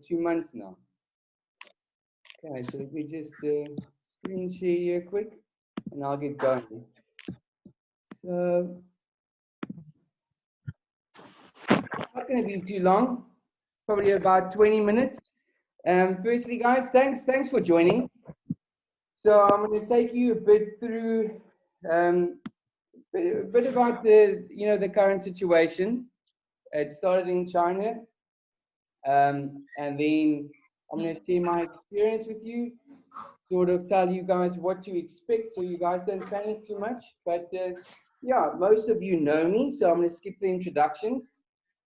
2 months now. Okay, so let me just screen share here quick, and I'll get going. So, not going to be too long, probably about 20 minutes. Firstly, guys, thanks for joining. So I'm going to take you a bit through a bit about the current situation. It started in China, and then I'm going to share my experience with you, sort of tell you guys what to expect, so you guys don't panic too much. But yeah, most of you know me, so I'm going to skip the introductions.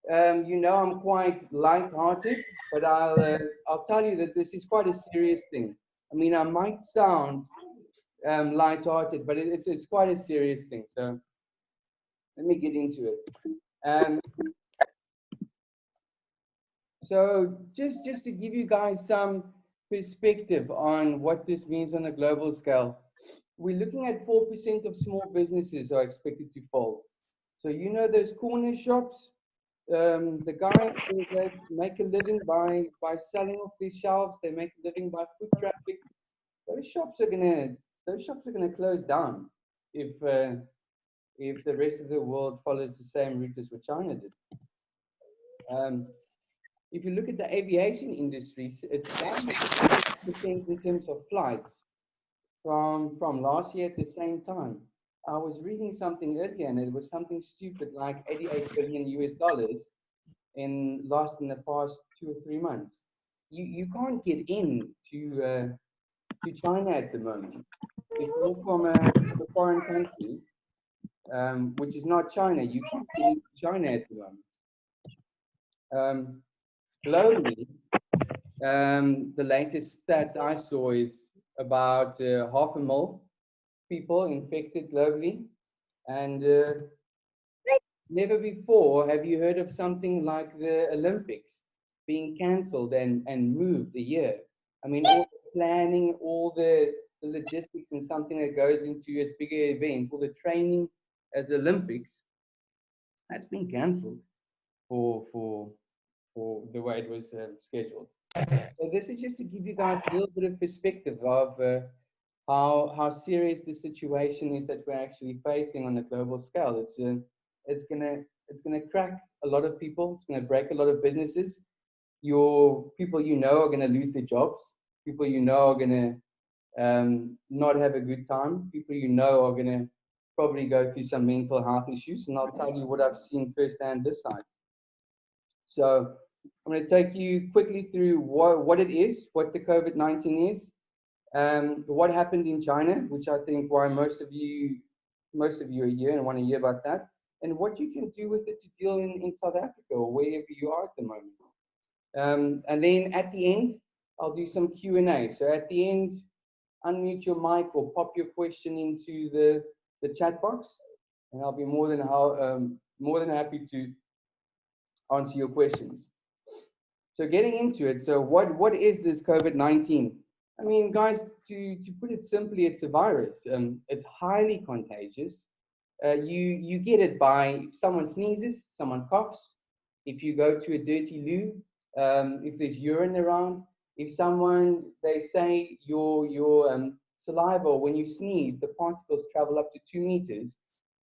You know I'm quite light-hearted, but I'll tell you that this is quite a serious thing. I mean, I might sound light-hearted, but it's quite a serious thing. So let me get into it. So just to give you guys some perspective on what this means on a global scale, we're looking at 4% of small businesses are expected to fold. So you know those corner shops, the guys that make a living by selling off these shelves, they make a living by foot traffic. Those shops are gonna close down if the rest of the world follows the same route as what China did. If you look at the aviation industry, it's down 6% in terms of flights from last year at the same time. I was reading something earlier, and it was something stupid like 88 billion US dollars lost in the past 2 or 3 months. You can't get in to China at the moment. If you're from a foreign country, which is not China, you can't get into China at the moment. Globally, the latest stats I saw is about 500,000 people infected globally, and never before have you heard of something like the Olympics being cancelled and moved a year. I mean, all the planning, all the logistics, and something that goes into as big an event, all the training as Olympics, that's been cancelled for the way it was scheduled. So this is just to give you guys a little bit of perspective of how serious the situation is that we're actually facing on a global scale. It's gonna crack a lot of people. It's gonna break a lot of businesses. Your people you know are gonna lose their jobs. People you know are gonna not have a good time. People you know are gonna probably go through some mental health issues. And I'll tell you what I've seen firsthand this side. So I'm going to take you quickly through what it is, what the COVID-19 is, what happened in China, which I think why most of you are here and want to hear about that, and what you can do with it to deal in South Africa or wherever you are at the moment. And then at the end, I'll do some Q&A. So at the end, unmute your mic or pop your question into the chat box, and I'll be more than happy to answer your questions. So getting into it, so what is this COVID-19? I mean, guys, to put it simply, it's a virus. It's highly contagious. You get it by someone sneezes, someone coughs, if you go to a dirty loo, if there's urine around, if they say your saliva, when you sneeze, the particles travel up to 2 meters.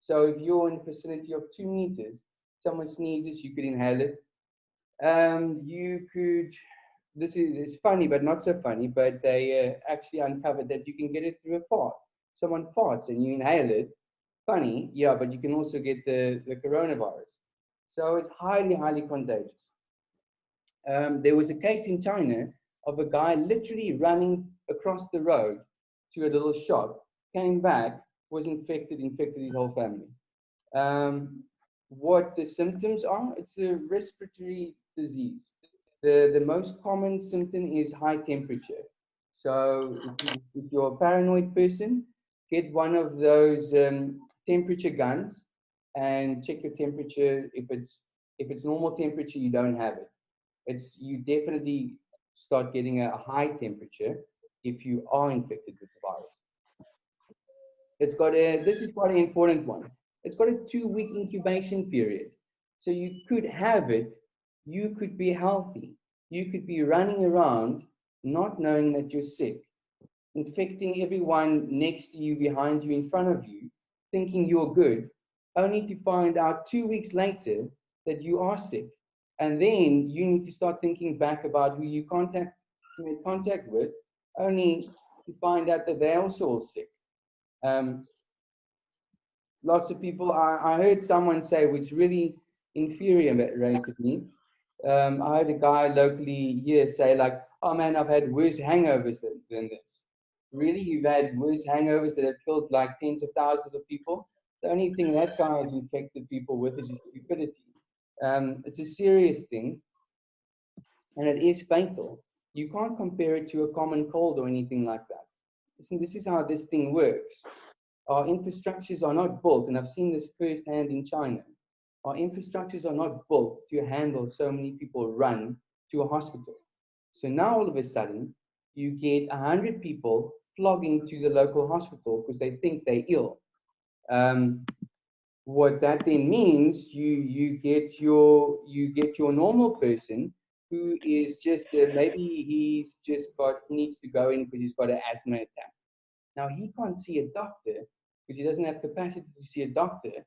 So if you're in the vicinity of 2 meters, someone sneezes, you could inhale it. You could, this is funny, but not so funny, but they actually uncovered that you can get it through a fart. Someone farts and you inhale it. Funny, yeah, but you can also get the coronavirus. So it's highly, highly contagious. There was a case in China of a guy literally running across the road to a little shop, came back, was infected his whole family. What the symptoms are, it's a respiratory disease. The most common symptom is high temperature. So if you're a paranoid person, get one of those temperature guns and check your temperature. If it's normal temperature, you don't have it. You definitely start getting a high temperature if you are infected with the virus. This is quite an important one. It's got a 2-week incubation period. So you could have it, you could be healthy. you could be running around not knowing that you're sick, infecting everyone next to you, behind you, in front of you, thinking you're good, only to find out 2 weeks later that you are sick. And then you need to start thinking back about who you made contact with, only to find out that they're also all sick. Um, Lots of people, I heard someone say, which really infuriated me. I heard a guy locally here say, like, oh man, I've had worse hangovers than this. Really? You've had worse hangovers that have killed like tens of thousands of people? The only thing that guy has infected people with is his stupidity. It's a serious thing, and it is fatal. You can't compare it to a common cold or anything like that. Listen, this is how this thing works. Our infrastructures are not built, and I've seen this firsthand in China. Our infrastructures are not built to handle so many people run to a hospital. So now all of a sudden, you get 100 people flogging to the local hospital because they think they're ill. What that then means, you get your normal person who is just maybe he needs to go in because he's got an asthma attack. Now he can't see a doctor because he doesn't have capacity to see a doctor.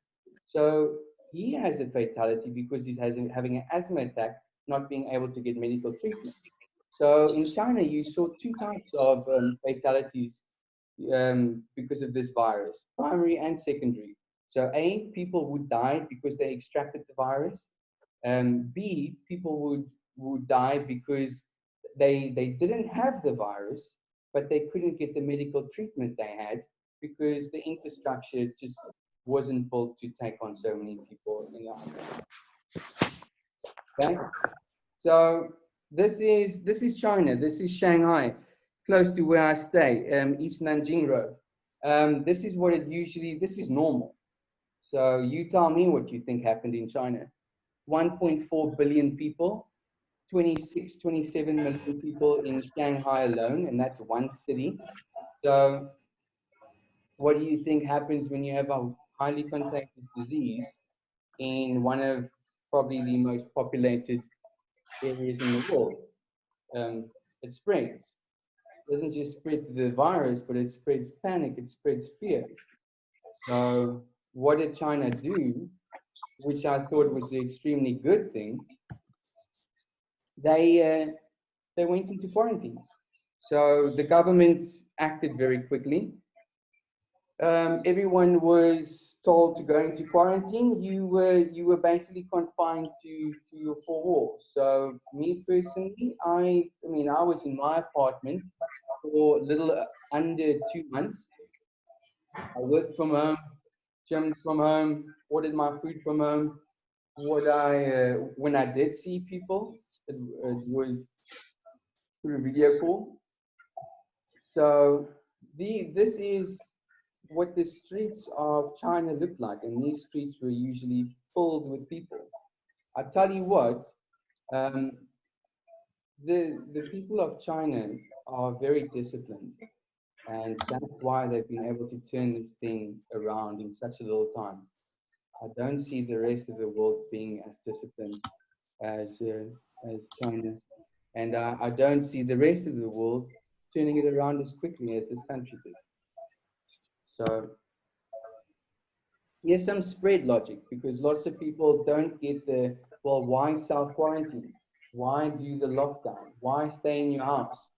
So he has a fatality because he's having an asthma attack, not being able to get medical treatment. So in China, you saw two types of fatalities because of this virus, primary and secondary. So A, people would die because they extracted the virus. B, people would die because they didn't have the virus, but they couldn't get the medical treatment they had because the infrastructure just wasn't built to take on so many people in the okay? So this is China. This is Shanghai, close to where I stay, East Nanjing Road. This is what it usually. This is normal. So you tell me what you think happened in China. 1.4 billion people, 26, 27 million people in Shanghai alone, and that's one city. So what do you think happens when you have a highly contagious disease in one of probably the most populated areas in the world? It spreads. It doesn't just spread the virus, but it spreads panic, it spreads fear. So what did China do, which I thought was an extremely good thing? They went into quarantine. So the government acted very quickly. Everyone was told to go into quarantine. You were basically confined to your four walls. So me personally, I mean I was in my apartment for a little under 2 months. I worked from home, gymmed from home, ordered my food from home. When I did see people, it was through video call. So this is what the streets of China look like, and these streets were usually filled with people. I tell you what, um, the people of China are very disciplined, and that's why they've been able to turn this thing around in such a little time. I don't see the rest of the world being as disciplined as China, and I don't see the rest of the world turning it around as quickly as this country did. So here's some spread logic, because lots of people don't get the, well, why self-quarantine? Why do the lockdown? Why stay in your house?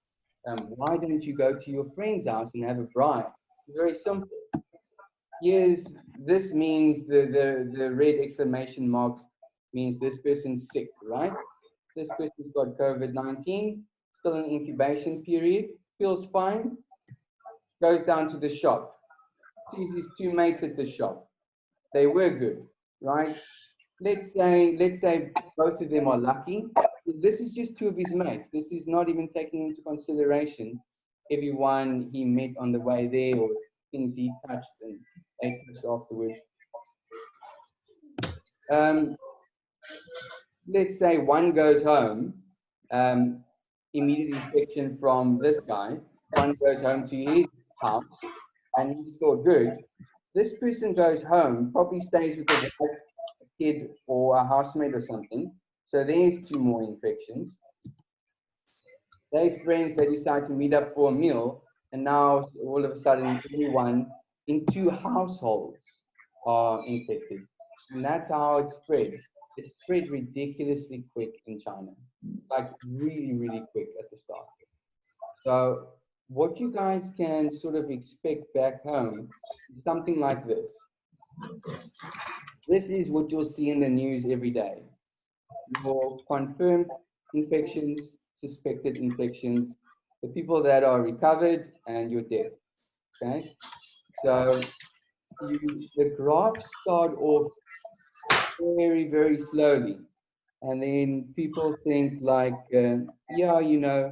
Why don't you go to your friend's house and have a braai? It's very simple. Here's, this means the red exclamation marks means this person's sick, right? This person's got COVID-19, still in incubation period, feels fine, goes down to the shop, sees his two mates at the shop. They were good, right? Let's say both of them are lucky. This is just two of his mates. This is not even taking into consideration everyone he met on the way there or things he touched and they touched afterwards. Let's say one goes home, immediate infection from this guy. One goes home to his house and he's still good. This person goes home, probably stays with a wife, a kid, or a housemate or something. So there's two more infections. They friends, they decide to meet up for a meal, and now all of a sudden, everyone in two households are infected, and that's how it spread. It spread ridiculously quick in China, like really, really quick at the start. So, what you guys can sort of expect back home is something like this. This is what you'll see in the news every day. Your confirmed infections, suspected infections, the people that are recovered, and your death. Okay, so the graphs start off very, very slowly, and then people think like, yeah,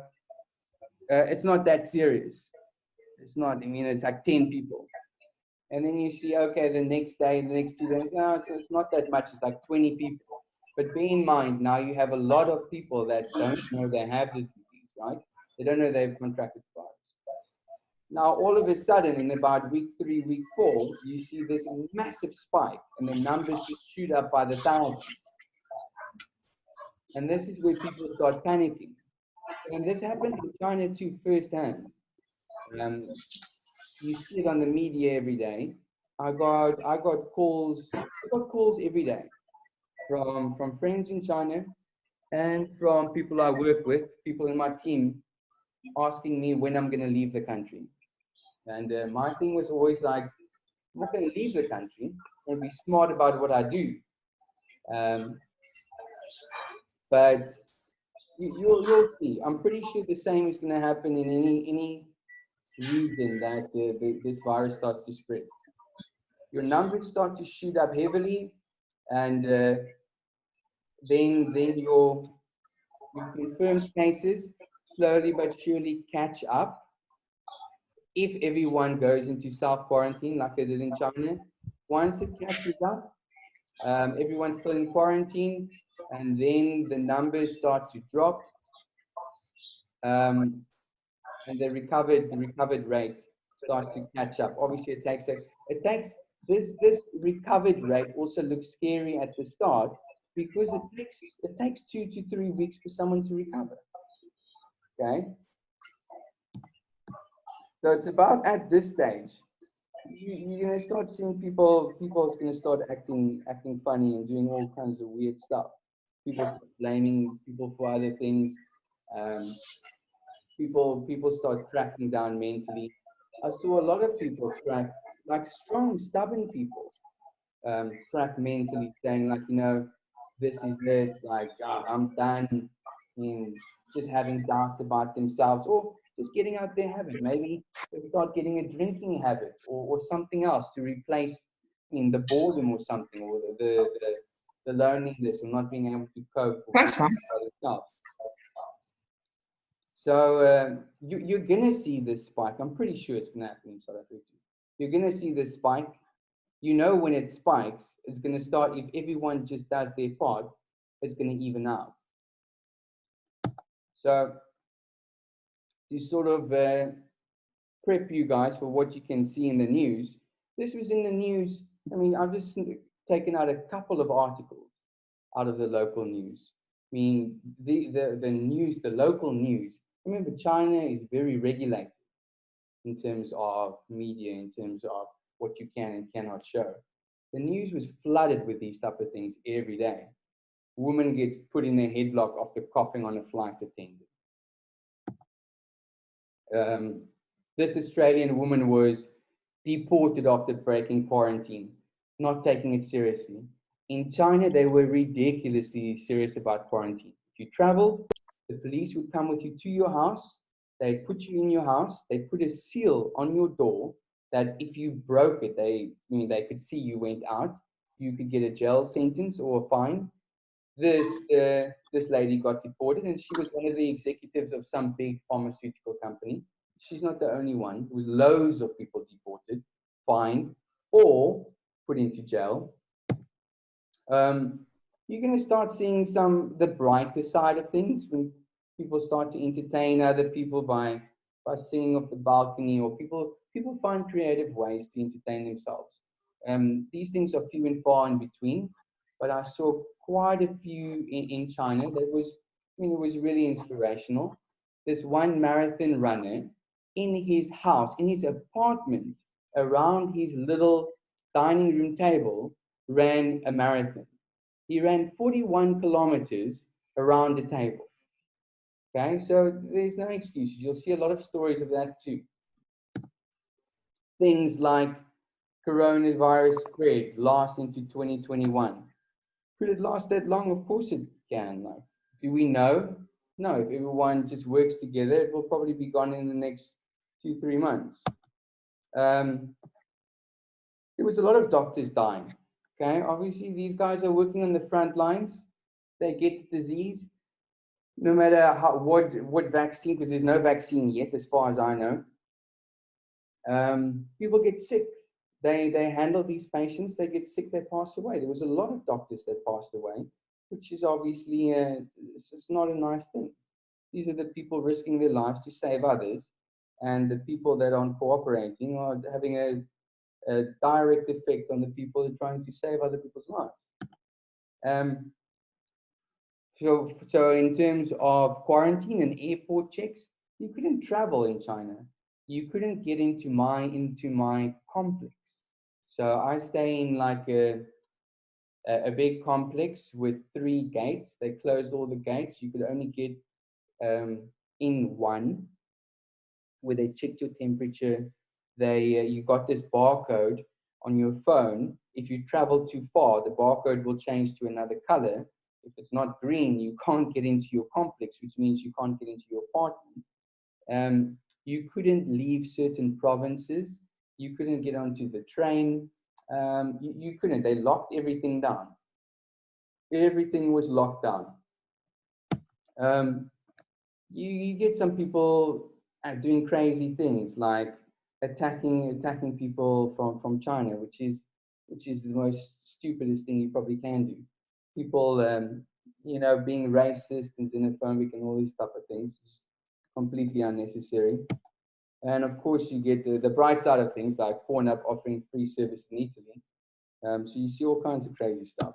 it's not that serious. It's not. I mean, it's like 10 people. And then you see, okay, the next day, the next 2 days, no, it's not that much. It's like 20 people. But bear in mind, now you have a lot of people that don't know they have the disease, right? They don't know they've contracted the virus. Now, all of a sudden, in about week 3, week 4, you see this massive spike, and the numbers just shoot up by the thousands. And this is where people start panicking. And this happened in China too, firsthand. Um, you see it on the media every day. I got calls every day from friends in China and from people I work with, people in my team, asking me when I'm going to leave the country. And my thing was always like, I'm not going to leave the country. I'm going to be smart about what I do. Um, but you'll see. I'm pretty sure the same is going to happen in any region that this virus starts to spread. Your numbers start to shoot up heavily, and then your confirmed cases slowly but surely catch up. If everyone goes into self quarantine like they did in China, once it catches up, everyone's still in quarantine, and then the numbers start to drop, um, and the recovered rate starts to catch up. Obviously, it takes this recovered rate also looks scary at the start because it takes 2 to 3 weeks for someone to recover. Okay, so it's about at this stage you're gonna start seeing people's gonna start acting funny and doing all kinds of weird stuff. People start blaming people for other things. Um, people start cracking down mentally. I saw a lot of people crack, like strong, stubborn people, crack mentally, saying like, this is it, like I'm done, and just having doubts about themselves, or just getting out their habit. Maybe they start getting a drinking habit or something else to replace in the boredom or something, or the loneliness or not being able to cope or Thanks, figure man. out by themselves. So you're gonna see this spike. I'm pretty sure it's gonna happen in South Africa too. You're gonna see this spike. When it spikes, it's gonna start. If everyone just does their part, it's gonna even out. So to sort of prep you guys for what you can see in the news, this was in the news. I mean, I've just taken out a couple of articles out of the local news. I mean, the news, the local news. Remember, China is very regulated in terms of media, in terms of what you can and cannot show. The news was flooded with these type of things every day. Woman gets put in a headlock after coughing on a flight attendant. Um, this Australian woman was deported after breaking quarantine, not taking it seriously. In China, they were ridiculously serious about quarantine. If you traveled, the police would come with you to your house. They put you in your house. They put a seal on your door that if you broke it, they could see you went out. You could get a jail sentence or a fine. This lady got deported, and she was one of the executives of some big pharmaceutical company. She's not the only one. There was loads of people deported, fined, or put into jail. Um, you're going to start seeing the brighter side of things when people start to entertain other people by singing off the balcony, or people find creative ways to entertain themselves. These things are few and far in between, but I saw quite a few in China. It was really inspirational. this one marathon runner in his house, in his apartment, around his little dining room table, ran a marathon. He ran 41 kilometers around the table. Okay, so there's no excuses. You'll see a lot of stories of that too. Things like coronavirus spread last into 2021. Could it last that long? Of course it can. Like, do we know? No. If everyone just works together, it will probably be gone in the next 2, 3 months. Um, there was a lot of doctors dying. Okay, obviously these guys are working on the front lines. They get the disease, no matter what vaccine, because there's no vaccine yet, as far as I know. People get sick. They handle these patients. They get sick. They pass away. There was a lot of doctors that passed away, which is obviously it's not a nice thing. These are the people risking their lives to save others, and the people that aren't cooperating are having a direct effect on the people who are trying to save other people's lives. Um, so in terms of quarantine and airport checks, you couldn't travel in China. You couldn't get into my complex. So I stay in like a big complex with 3 gates. They closed all the gates. You could only get in one, where they checked your temperature. You got this barcode on your phone. If you travel too far, the barcode will change to another color. If it's not green, you can't get into your complex, which means you can't get into your apartment. You couldn't leave certain provinces. You couldn't get onto the train. You couldn't. They locked everything down. Everything was locked down. You get some people doing crazy things like attacking people from China, which is the most stupidest thing you probably can do. People, being racist and xenophobic and all these type of things is completely unnecessary. And of course, you get the bright side of things like Pornhub offering free service in Italy. So you see all kinds of crazy stuff.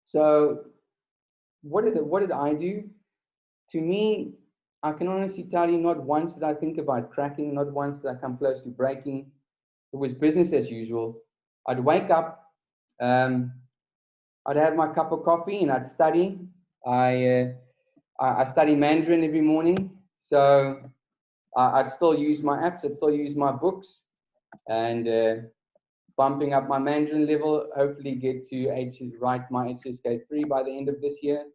So what did I do? To me, I can honestly tell you, not once did I think about cracking, not once did I come close to breaking. It was business as usual. I'd wake up, I'd have my cup of coffee, and I'd study. I study Mandarin every morning, so I'd still use my apps, I'd still use my books, and bumping up my Mandarin level, hopefully get to write my HSK3 by the end of this year.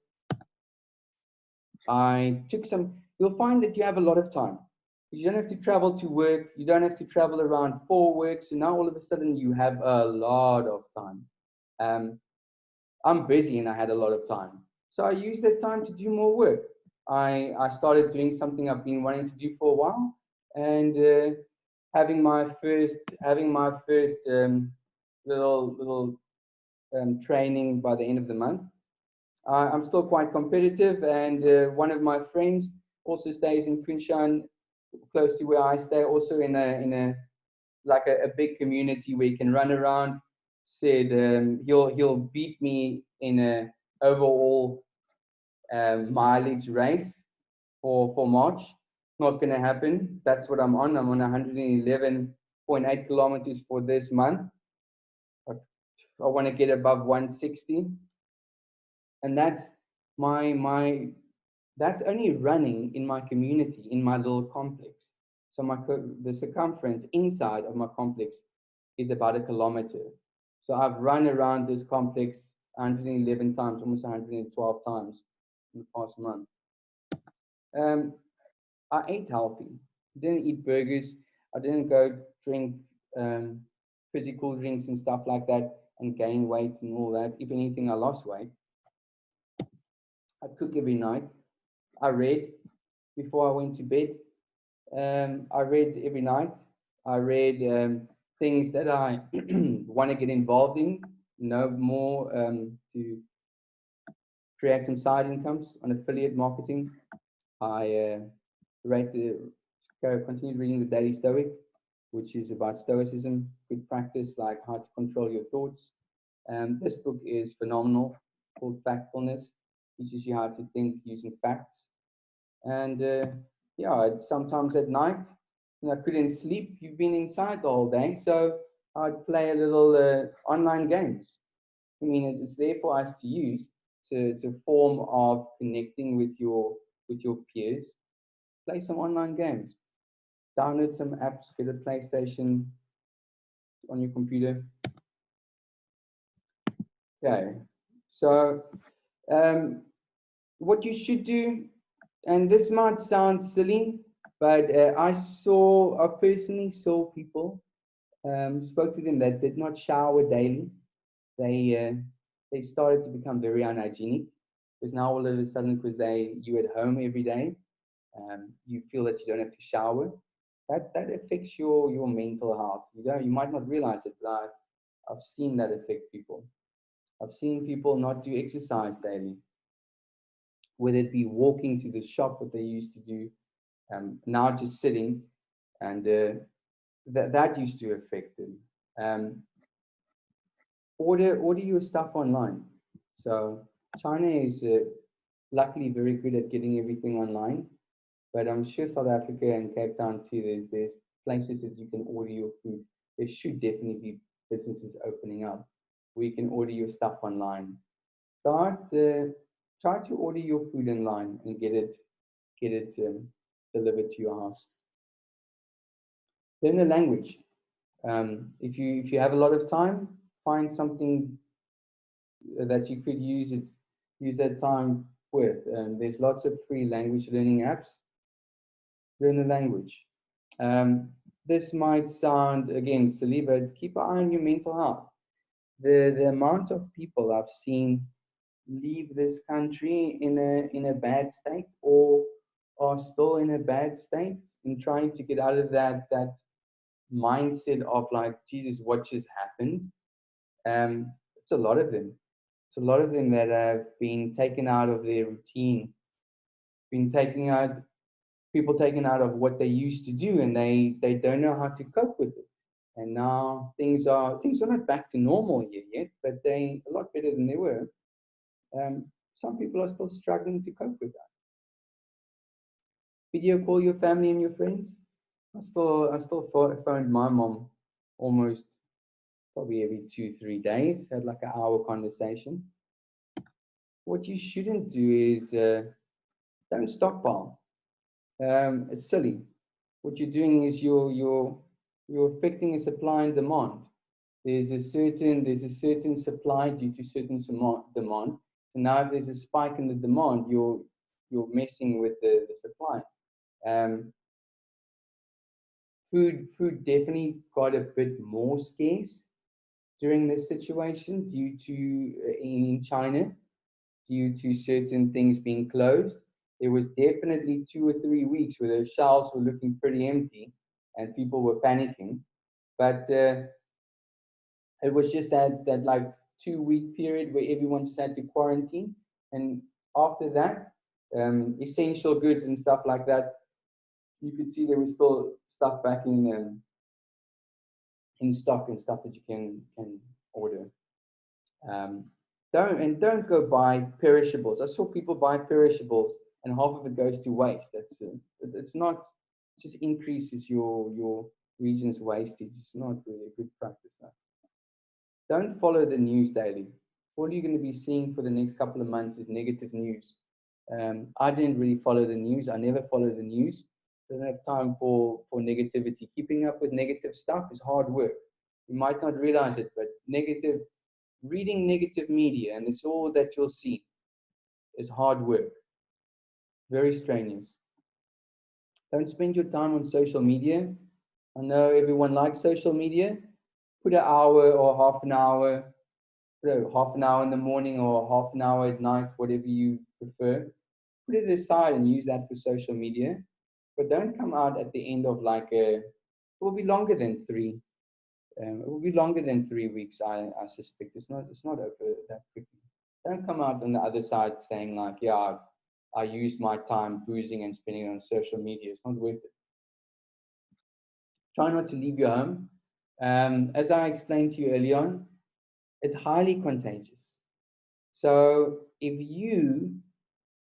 You'll find that you have a lot of time. You don't have to travel to work. You don't have to travel around for work. So now all of a sudden you have a lot of time. I'm busy and I had a lot of time. So I used that time to do more work. I started doing something I've been wanting to do for a while, and having my first little training by the end of the month. I'm still quite competitive, and one of my friends also stays in Kunshan, close to where I stay, also in a big community where you can run around. Said he'll beat me in a overall mileage race for March. Not going to happen. That's what I'm on. I'm on 111.8 kilometers for this month. I want to get above 160. And that's that's only running in my community, in my little complex. So the circumference inside of my complex is about 1 kilometer. So I've run around this complex 111 times, almost 112 times in the past month. I ate healthy. I didn't eat burgers. I didn't go drink physical drinks and stuff like that and gain weight and all that. If anything, I lost weight. I cook every night. I read before I went to bed. I read every night. I read things that I want to get involved in, know more to create some side incomes on affiliate marketing. I continued reading the Daily Stoic, which is about stoicism, good practice, like how to control your thoughts. This book is phenomenal, called Factfulness. Teaches you how to think using facts. And yeah, sometimes at night, I couldn't sleep. You've been inside the whole day, so I'd play a little online games. I mean, it's there for us to use. It's a form of connecting with your peers. Play some online games. Download some apps. Get a PlayStation on your computer. Okay. So um, what you should do, and this might sound silly, but I personally saw people, spoke to them that did not shower daily. They started to become very unhygienic because now all of a sudden, because you at home every day, you feel that you don't have to shower. That affects your mental health. You might not realize it, but I've seen that affect people. I've seen people not do exercise daily, whether it be walking to the shop, what they used to do, now just sitting, and that used to affect them. Um, order your stuff online. So China is luckily very good at getting everything online, but I'm sure South Africa and Cape Town too. There's places that you can order your food. There should definitely be businesses opening up where you can order your stuff online. Start try to order your food online and get it delivered to your house. Learn the language. If you have a lot of time, find something that you could use that time with. There's lots of free language learning apps. Learn the language. This might sound again silly, but keep an eye on your mental health. The amount of people I've seen leave this country in a bad state or are still in a bad state and trying to get out of that mindset of like, Jesus, what just happened? It's a lot of them. It's a lot of them that have been taken out of their routine, been taken out, people taken out of what they used to do, and they don't know how to cope with it. And now things are not back to normal here yet, but they a lot better than they were. Some people are still struggling to cope with that. Video call your family and your friends. I still phoned my mom almost probably every 2 3 days. Had like an hour conversation. What you shouldn't do is don't stockpile. It's silly. What you're doing is you're affecting a supply and demand. There's a certain supply due to certain demand. So now if there's a spike in the demand, you're messing with the supply. Um, food definitely got a bit more scarce during this situation due to in China due to certain things being closed. There was definitely 2 or 3 weeks where the shelves were looking pretty empty and people were panicking. But it was just that like 2 week period where everyone just had to quarantine. And after that, essential goods and stuff like that, you could see there was still stuff back in stock and stuff that you can order. Um, don't go buy perishables. I saw people buy perishables and half of it goes to waste. It's not it just increases your region's wastage. It's not really a good practice. Now. Don't follow the news daily. All you're going to be seeing for the next couple of months is negative news. I didn't really follow the news. I never follow the news. I don't have time for negativity. Keeping up with negative stuff is hard work. You might not realize it, but reading negative media, and it's all that you'll see, is hard work. Very strenuous. Don't spend your time on social media. I know everyone likes social media. Put an hour or half an hour, half an hour in the morning or half an hour at night, whatever you prefer. Put it aside and use that for social media. But don't come out at the end of like it will be longer than three. It will be longer than 3 weeks. I suspect it's not over that quickly. Don't come out on the other side saying like, yeah, I used my time boozing and spending it on social media. It's not worth it. Try not to leave your home. As I explained to you early on, it's highly contagious. So if you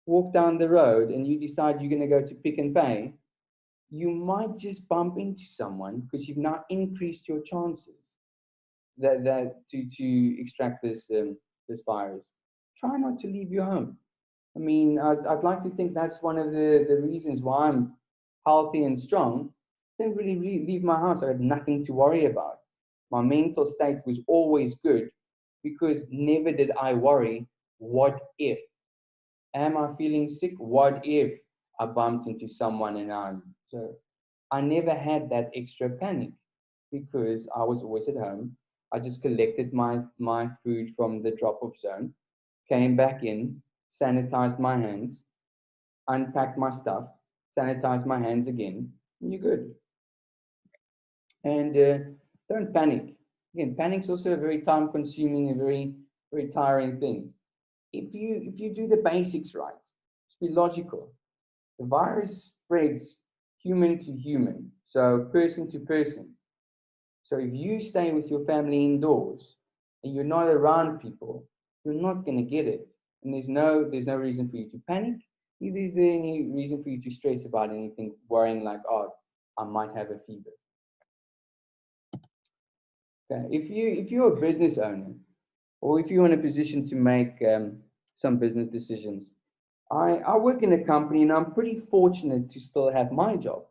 walk down the road and you decide you're going to go to Pick and Pay, you might just bump into someone because you've now increased your chances to extract this virus. Try not to leave your home. I mean, I'd like to think that's one of the reasons why I'm healthy and strong. Didn't really leave my house. I had nothing to worry about. My mental state was always good because never did I worry, what if? Am I feeling sick? What if I bumped into someone and so I never had that extra panic because I was always at home. I just collected my food from the drop-off zone, came back in, sanitized my hands, unpacked my stuff, sanitized my hands again, and you're good. And don't panic. Again, panic's also a very time-consuming, a very tiring thing. If you do the basics right, just be logical. The virus spreads human to human, so person to person. So if you stay with your family indoors and you're not around people, you're not going to get it. And there's no reason for you to panic. Neither is there any reason for you to stress about anything, worrying like, oh, I might have a fever. Okay. If you're a business owner, or if you're in a position to make some business decisions, I work in a company and I'm pretty fortunate to still have my job.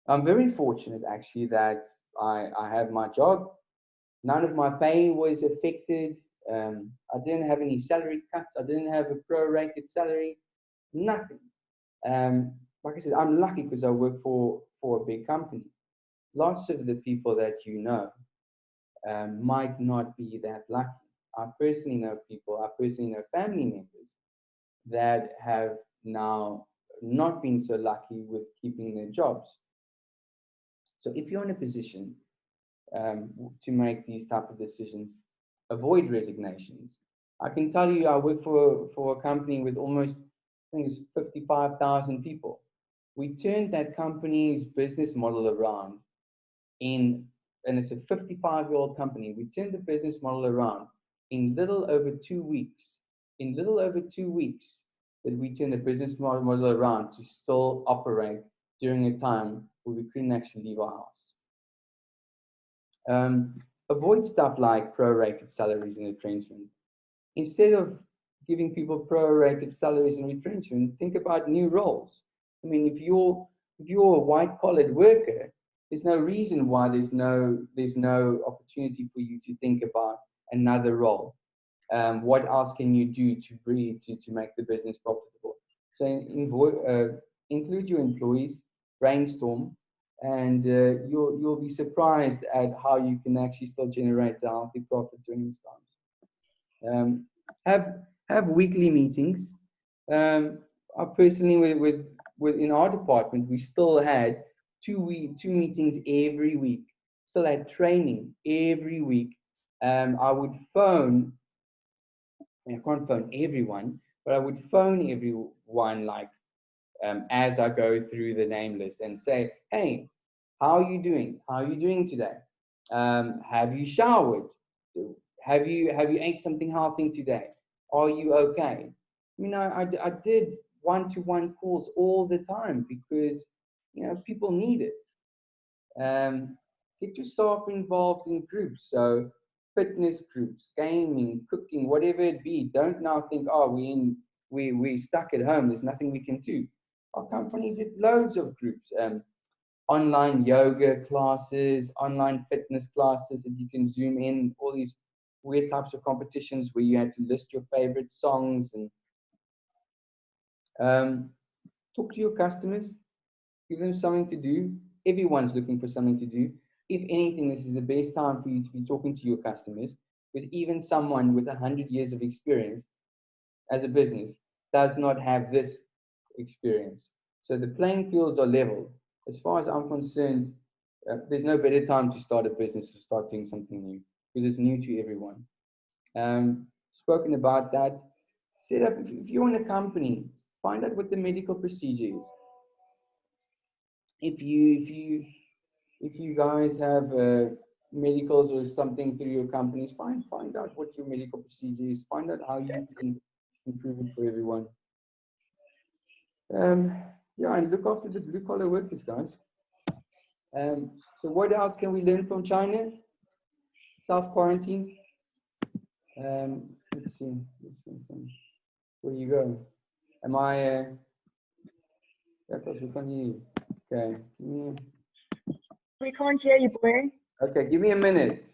I'm very fortunate actually that I have my job. None of my pay was affected. I didn't have any salary cuts. I didn't have a prorated salary. Nothing. Like I said, I'm lucky because I work for a big company. Lots of the people that you know might not be that lucky. I personally know people. I personally know family members that have now not been so lucky with keeping their jobs. So if you're in a position to make these type of decisions, avoid resignations. I can tell you, I work for a company with almost, I think it's 55,000 people. We turned that company's business model around and it's a 55-year-old company. We turned the business model around in little over 2 weeks. In little over 2 weeks, that we turned the business model around to still operate during a time where we couldn't actually leave our house. Avoid stuff like prorated salaries and retrenchment. Instead of giving people prorated salaries and retrenchment, think about new roles. I mean, if you're a white collared worker, there's no reason why there's no opportunity for you to think about another role. What else can you do to breathe to make the business profitable? So include your employees, brainstorm, and you'll be surprised at how you can actually still generate a healthy profit during these times. Have weekly meetings. I personally with in our department we still had two meetings every week. Still had training every week. I would phone. I can't phone everyone, but I would phone everyone like as I go through the name list and say, hey, how are you doing? How are you doing today? Have you showered? Have you ate something healthy today? Are you okay? I did one-to-one calls all the time because people need it. Get your staff involved in groups. So fitness groups, gaming, cooking, whatever it be. Don't now think, oh, we stuck at home. There's nothing we can do. Our company did loads of groups, online yoga classes, online fitness classes that you can zoom in, all these weird types of competitions where you had to list your favorite songs and talk to your customers, give them something to do. Everyone's looking for something to do. If anything, this is the best time for you to be talking to your customers because even someone with 100 years of experience as a business does not have this experience. So the playing fields are level. As far as I'm concerned, there's no better time to start a business or start doing something new because it's new to everyone. Spoken about that. Set up, if you're in a company, find out what the medical procedure is. If you guys have medicals or something through your companies, find out what your medical procedure is. Find out how you can improve it for everyone. Yeah, and look after the blue collar workers, guys. So what else can we learn from China? Self-quarantine. Let's see. Where you go? Am I? Yeah, because we can't hear you. Okay. We can't hear you, boy. Okay, give me a minute.